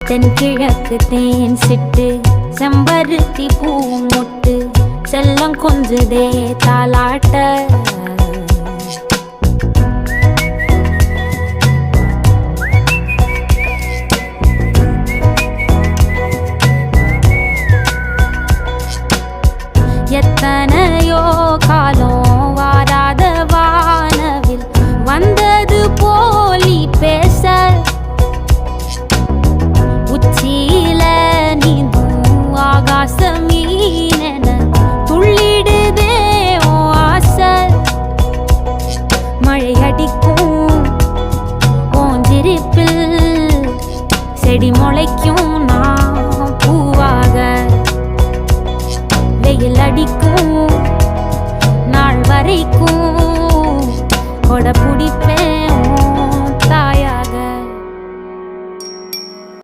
தென்கிழக்கு தேன் சிட்டு செம்பருத்தி பூ முட்டு செல்லம் கொஞ்சுதே தாலாட்ட எத்தனையோ காலம் வாராத வானவில் வந்தது போலி பேச உச்சியில நீந்தும் ஆகாச மீனென துள்ளிடுதே ஓ ஆசை மழை அடிக்கும் ஓஞ்சிருப்பில் செடி முளைக்கும் நான் பூவாக வெயில் அடிக்கும் நாள் வரைக்கும் கொடை பிடிப்பேன்